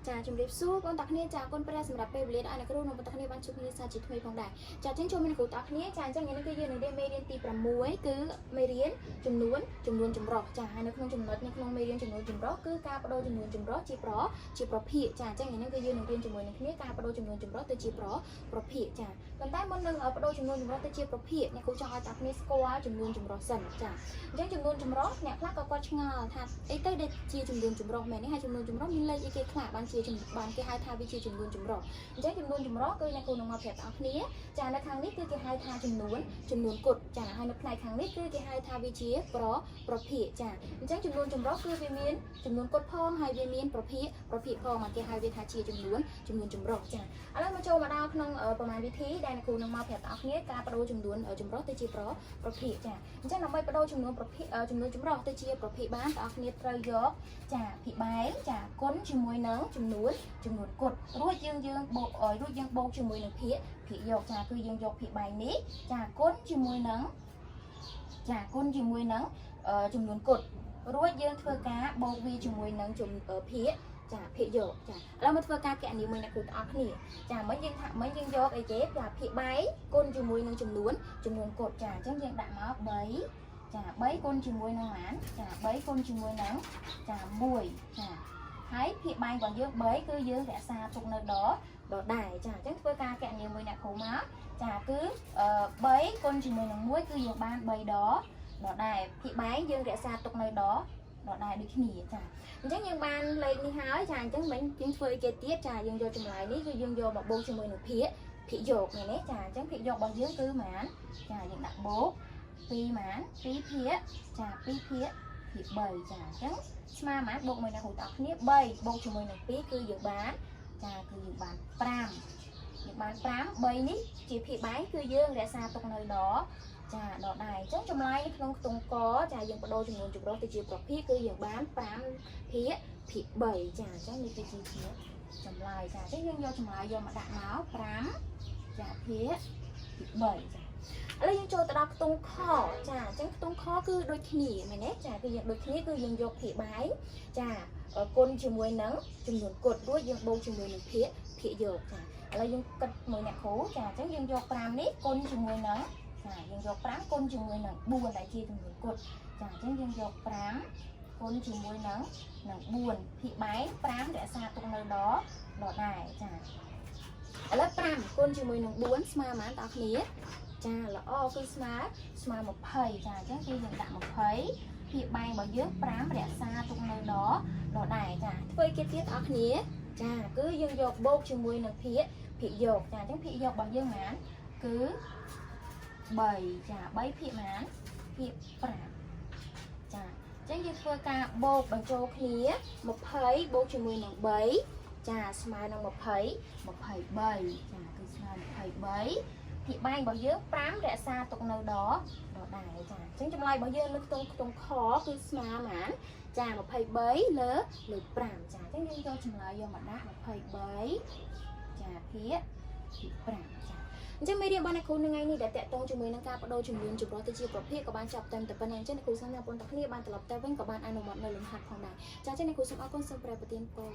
ចាជំរាបសួរបងប្អូនគ្នាចាគុណព្រះសម្រាប់ពេលវេលាឲ្យអ្នកគ្រូនិងបងប្អូនគ្នាបានជួបគ្នាសាជាថ្មីផងដែរចាអញ្ចឹងចូលមានគ្រូទាំងគ្នាចាអញ្ចឹងថ្ងៃនេះគឺយើងនឹងរៀនមេរៀនទី6គឺមេរៀនចំនួនចម្រុះចាហើយនៅក្នុងចំណុចនៅក្នុងមេរៀនចំនួនចម្រុះគឺការបដូរចំនួនចម្រុះជាប្រភេទចាអញ្ចឹងថ្ងៃនេះគឺយើងនឹងរៀនជាមួយនឹងគ្នាការបដូរចំនួនចម្រុះទៅជាប្រភេទចាប៉ុន្តែមុននឹងបដូរចំនួនចម្រុះទៅជាប្រភេទអ្នកគ្រូចង់ឲ្យទាំងគ្នាស្គាល់ចំនួនចម្រុះសិនចាអញ្ចឹងចំនួនចម្រុះអ្នកខ្លះក៏គាត់ឆ្ងល់ថាអីទៅដែលជាចំនួនចម្រុះមែនទេហើយចំនួនចម្រុះមានលេខអីគេខ្លះបានគេហៅថាវាជាចំនួនចម្រុះអញ្ចឹងចំនួនចម្រុះគឺអ្នកគ្រូនឹងមកប្រាប់បងប្អូនគ្នាចានៅខាងនេះគឺគេហៅថាចំនួនគត់ចាហើយនៅផ្នែកខាងនេះគឺគេហៅថាវាជាប្រភេទចាអញ្ចឹងចំនួនចម្រុះគឺវាមានចំនួនគត់ផងហើយវាមានប្រភេទផងមកគេហៅវាថាជាចំនួនចម្រុះចាឥឡូវមកចូលមកដល់ក្នុងប្រមាណវិធីដែលអ្នកគ្រូនឹងមកប្រាប់បងប្អូនគ្នាការបដូរចំនួនចម្រុះទៅជាប្រភេទចាអញ្ចឹងដើម្បីបដូរចំនួនចម្រុះទៅជាប្រភេទបានបងប្អូនគ្នាត្រូវយកចាភិបែងចាគុណជាមួយនឹងចំនួនគត់រួចយើងបូកជាមួយនឹងភាគយកចាគឺយើងយកភាគបែងនេះចាគុណជាមួយនឹងចំនួនគត់រួចយើងធ្វើការបូកវាជាមួយនឹងភាគយកចាឥឡូវមកធ្វើការកណនីមួយអ្នកគ្រូទាំងអស់គ្នាចាមិនយើងយកអីគេចាភាគបែងគុណជាមួយនឹងចំនួនគត់ចាអញ្ចឹងយើងដាក់មក3ចា3គុណជាមួយនឹងប៉ុន្មានចា3គុណជាមួយនឹងចា1ចាហើយភាគបែងរបស់យើង3គឺយើងរក្សាទុកនៅដដែលចាអញ្ចឹងធ្វើការកណនីមួយអ្នកគ្រូមកចាគឺ3គុណជាមួយនឹង1គឺយើងបាន3ដដែលភាគបែងយើងរក្សាទុកនៅដដែលដូចគ្នាចាអញ្ចឹងយើងបានលេខនេះហើយចាអញ្ចឹងមិញយើងធ្វើអីគេទៀតចាយើងយកចម្លើយនេះគឺយើងយកមកបូកជាមួយនឹងភាគយកនេះចាអញ្ចឹងភាគយករបស់យើងគឺប៉ុន្មានចាយើងដាក់បូក2ប៉ុន្មាន2ភាគចា2ភាគ3ចាអញ្ចឹងស្មើប៉ុន្មានបូកមួយអ្នកគ្រូទាំងអស់គ្នា3បូកជាមួយនឹង2គឺយើងបានចាគឺយើងបាន5 3នេះជាភាគបែងគឺយើងរក្សាទុកនៅចាដដែលអញ្ចឹងចម្លើយនៅក្នុងខ្ទង់កចាយើងបដូរចំនួនចម្រុះទៅជាប្រភេទគឺយើងបាន5ភាគ3ចាអញ្ចឹងនេះគឺជាចម្លើយចាអញ្ចឹងយើងយកចម្លើយយកមកដាក់មក5ចាភាគ3ចាឥឡូវយើងចូលទៅដល់ខ្ទង់ខចាអញ្ចឹងខ្ទង់ខគឺដូចគ្នាមែនទេចាគឺយើងដូចគ្នាគឺយើងយកភាគបែងចាគុណជាមួយនឹងចំនួនគត់រួចយើងបូកជាមួយនឹងភាគយកចាឥឡូវយើងគិតមួយអ្នកគ្រូចាអញ្ចឹងយើងយក5នេះគុណជាមួយនឹងចាយើងយក5គុណជាមួយនឹង4ដែលជាចំនួនគត់ចាអញ្ចឹងយើងយក5គុណជាមួយនឹង4ភាគបែង5រក្សាទុកនៅដដែលចាឥឡូវ5គុណជាមួយនឹង4ស្មើប៉ុន្មានបងប្អូនគ្នាចាល្អគឺស្មើ20ចាអញ្ចឹងគឺយើងដាក់20ភាគបែងរបស់យើង5រក្សាទុកនៅដដែលចាធ្វើគេទៀតបងប្អូនគ្នាចាគឺយើងយកបូកជាមួយនឹងភាគយកចាអញ្ចឹងភាគយករបស់យើងប៉ុន្មានគឺ3ចា3ភាគប៉ុន្មានភាគ5ចាអញ្ចឹងយើងធ្វើការបូកបញ្ចូលគ្នា20បូកជាមួយនឹង3ចាស្មើនឹង23ចាគឺស្មើ23ភាគបែងរបស់យើង5រក្សាទុកនៅដដែលចាអញ្ចឹងចម្លើយរបស់យើងនៅក្នុងខ្ទង់ខគឺស្មើប៉ុន្មានចា23លើ5ចាអញ្ចឹងយើងយកចម្លើយយកមកដាក់23ចាភាគ5ចាអញ្ចឹងមេរៀនរបស់អ្នកគ្រូថ្ងៃនេះដែលតកតងជាមួយនឹងការបដូរចំនួនចម្រុះទៅជាប្រភេទក៏បានចាប់តែប៉ុណ្ណឹងអញ្ចឹងអ្នកគ្រូសូមអ្នកបងប្អូនទាំងគ្នាបានត្រឡប់ទៅវិញក៏បានអនុវត្តនៅលំហាត់ផងដែរចាអញ្ចឹងអ្នកគ្រូសូមអរគុណសូមប្រែប្រទានពរ